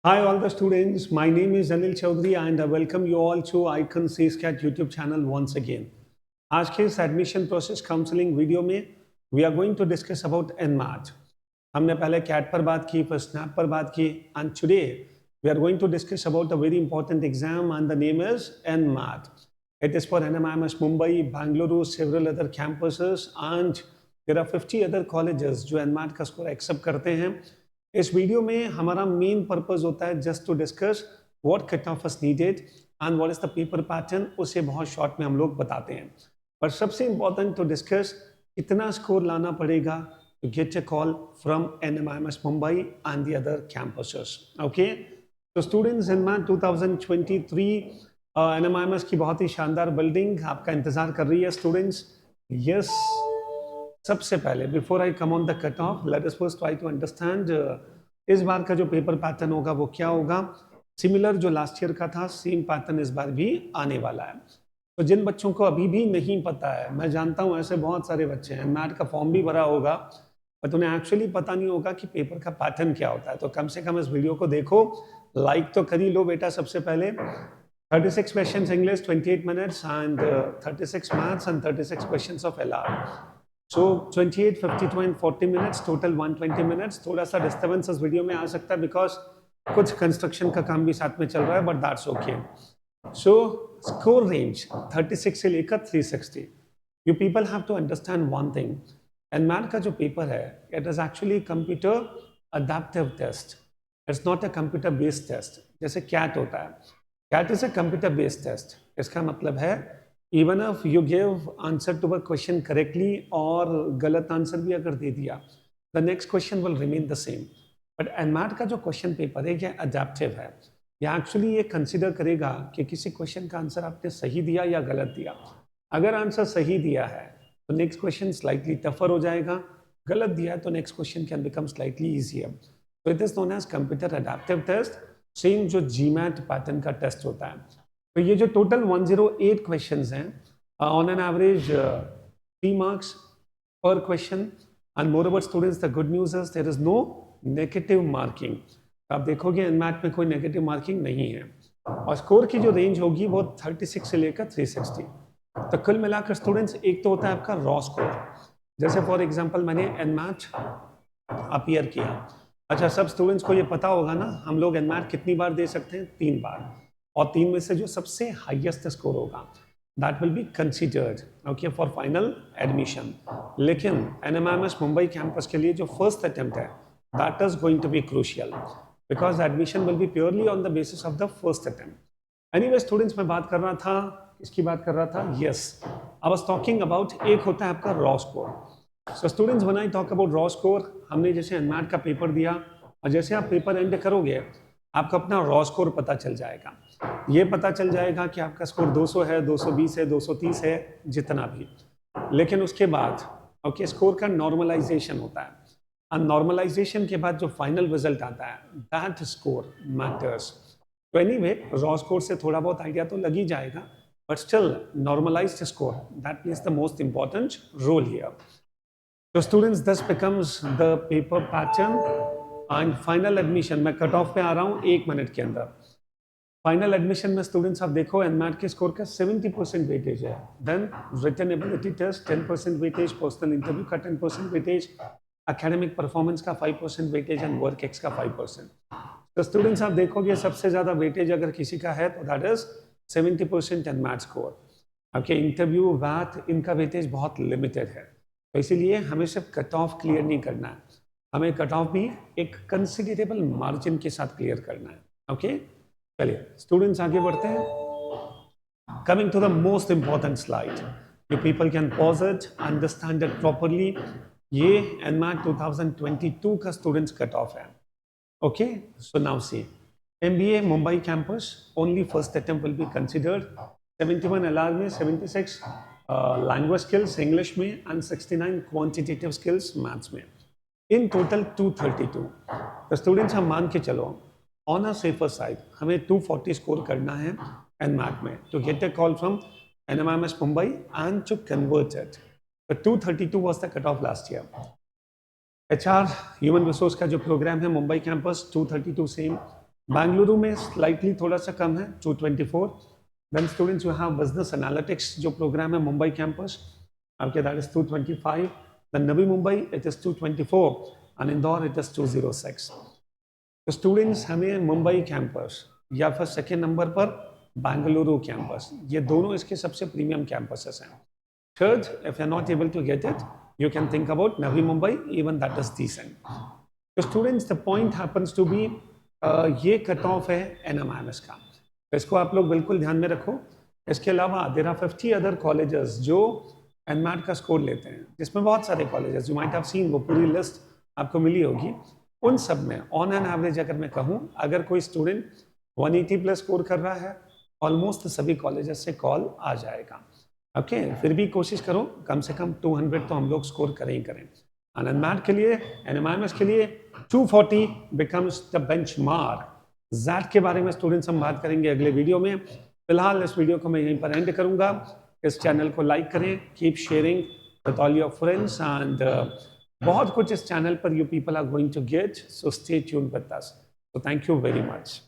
Hi, all the students. My name is Anil Chaudhary and I welcome you all to Icon CSCAT YouTube channel once again. आज के इस admission process counselling video में we are going to discuss about NMAT. हमने पहले cat पर बात की, फिर स्नैप पर बात की and today we are going to discuss about a very important exam and the name is NMAT. It is for NMIMS Mumbai, Bangalore, several other campuses and there are 50 other colleges जो NMAT का score accept करते हैं. इस video में हमारा main purpose होता है just to discuss what cut off is needed and what is the paper pattern. उसे बहुत शॉर्ट में हम लोग बताते हैं, पर सबसे इंपॉर्टेंट टू डिस्कस कितना स्कोर लाना पड़ेगा to get a call from NMIMS Mumbai and the other campuses. Okay, तो स्टूडेंट्स NMAT 2023 NMIMS की बहुत ही शानदार बिल्डिंग आपका इंतजार कर रही है स्टूडेंट्स. यस, सबसे पहले before I come on the cut off let us first try to understand इस बार का जो पेपर पैटर्न होगा वो क्या होगा. सिमिलर जो लास्ट ईयर का था सेम पैटर्न इस बार भी आने वाला है. तो जिन बच्चों को अभी भी नहीं पता है, मैं जानता हूँ ऐसे बहुत सारे बच्चे हैं, मैट का फॉर्म भी भरा होगा पर उन्हें एक्चुअली पता नहीं होगा कि पेपर का पैटर्न क्या होता है. तो कम से कम इस वीडियो को देखो, लाइक तो कर ही लो बेटा. सबसे पहले 36 questions English 28 minutes and 36 maths and 36 questions of LR. So 28, 52 and 40 minutes total 120 minutes. थोड़ा सा डिस्टर्बेंस इस वीडियो में आ सकता है बिकॉज कुछ कंस्ट्रक्शन का काम भी साथ में चल रहा है, but that's okay. So score range 36 से लेकर 360. You people have to understand one thing. NMAT का जो पेपर है it is actually computer adaptive test. It's not a computer based test जैसे कैट होता है. CAT is a computer based test. इसका मतलब है even if you give answer to a question correctly और गलत आंसर भी अगर दे दिया, the next question will remain the same. But NMAT का जो क्वेश्चन पेपर है ये अडेप्टिव है. या एक्चुअली ये कंसिडर करेगा कि किसी क्वेश्चन का आंसर आपने सही दिया या गलत दिया. अगर आंसर सही दिया है तो नेक्स्ट क्वेश्चन स्लाइटली टफर हो जाएगा, गलत दिया है तो next question can become slightly easier. तो it is known as computer adaptive test, same जो जीमैट पैटर्न का टेस्ट होता है. तो ये जो टोटल 108 क्वेश्चंस हैं, on an average 3 marks per question. And moreover students the good news is there is no negative marking. आप देखोगे एनमैट में कोई नेगेटिव मार्किंग नहीं है. और स्कोर की जो रेंज होगी वो 36 से लेकर 360. तो कुल मिलाकर स्टूडेंट्स एक तो होता है आपका रॉ स्कोर. जैसे फॉर एग्जाम्पल मैंने एनमैट अपीयर किया. अच्छा, सब स्टूडेंट्स को ये पता होगा ना हम लोग एनमैट कितनी बार दे सकते हैं? 3 बार. और 3 में से जो सबसे हाईएस्ट स्कोर होगा that will be considered okay for final admission. लेकिन NMIMS मुंबई कैंपस के लिए जो फर्स्ट अटेम्प्ट है that is going to be crucial because admission will be purely on the basis of the first attempt. Anyway students, मैं बात कर रहा था, इसकी बात कर रहा था, yes I was talking about एक होता है आपका raw score. So students when I talk about raw score, हमने जैसे एनमैट का पेपर दिया और जैसे आप पेपर एंड करोगे आपको अपना रॉ स्कोर पता चल जाएगा. ये पता चल जाएगा कि आपका स्कोर 200 है, 220 है, 230 है, जितना भी. लेकिन उसके बाद ओके स्कोर का नॉर्मलाइजेशन होता है. और नॉर्मलाइजेशन के बाद जो फाइनल रिजल्ट आता है दैट स्कोर मैटर्स. तो एनीवे रॉ स्कोर से थोड़ा बहुत आइडिया तो लग ही जाएगा, but still normalised score that plays the most important role here. तो students this becomes the paper pattern and final admission. मैं कट ऑफ पे आ रहा हूँ 1 मिनट के अंदर. फाइनल एडमिशन में स्टूडेंट्स आप देखो एनमैट के स्कोर का 70% वेटेज है. Then written ability test 10% weightage, personal interview का 10% वेटेज, एकेडमिक परफॉर्मेंस का 5% वेटेज एंड वर्क एक्स का 5%. तो स्टूडेंट्स आप देखोगे सबसे ज़्यादा वेटेज अगर किसी का है तो that is 70% NMAT score. Okay, interview वैट इनका वेटेज बहुत लिमिटेड है. तो इसीलिए हमें सिर्फ कट ऑफ क्लियर नहीं करना है, हमें कट ऑफ भी एक कंसिडरेबल मार्जिन के साथ क्लियर करना है. ओके, चलिए स्टूडेंट्स आगे बढ़ते हैं. Coming to the most important slide, you people can pause it, understand it properly. ये एनमैट 2022 का स्टूडेंट्स कट ऑफ है. Okay, so now see MBA Mumbai campus only first attempt will be considered. 71 LR में, 76 language skills English में and 69 quantitative skills maths में. In total 232. तो students हम मान के चलो ऑन अ सेफर साइड हमें 240 स्कोर करना है एनमैट में to get a call from NMIMS Mumbai and to convert it. 232 was the cut off last year. HR human resource का जो प्रोग्राम है मुंबई कैंपस 232 सेम. बेंगलुरु में स्लाइटली थोड़ा सा कम है 224. Then students you have business analytics जो प्रोग्राम है मुंबई कैंपस, आपके that is 225. Then Navi Mumbai it is 224 and Indore it is 206. तो स्टूडेंट्स हमें मुंबई कैंपस या फिर सेकेंड नंबर पर बेंगलुरु कैंपस, ये दोनों इसके सबसे प्रीमियम कैंपसेस हैं. Third, if you are not able to get it, you can think about Navi Mumbai, even that is decent. So students, the point happens to be ये cut off है NMIMS का, तो इसको आप लोग बिल्कुल ध्यान में रखो. इसके अलावा देर आर 50 अदर कॉलेजेस जो NMAT का स्कोर लेते हैं, जिसमें बहुत सारे colleges you might have seen, वो पूरी लिस्ट आपको मिली होगी. उन सब में ऑन एन एवरेज अगर मैं कहूँ, अगर कोई स्टूडेंट 180 प्लस स्कोर कर रहा है, ऑलमोस्ट सभी कॉलेजेस से कॉल आ जाएगा. ओके फिर भी कोशिश करो कम से कम 200 तो हम लोग स्कोर करें ही करें. NMAT के लिए, NMIMS के लिए 240 बिकम्स द बेंचमार्क. ज़ैट के बारे में स्टूडेंट्स हम बात करेंगे अगले वीडियो में. फिलहाल इस वीडियो को मैं यहीं पर एंड करूंगा. इस चैनल को लाइक करें, keep sharing with all your friends, and बहुत कुछ इस चैनल पर you people are going to get, so stay tuned with us. So thank you very much.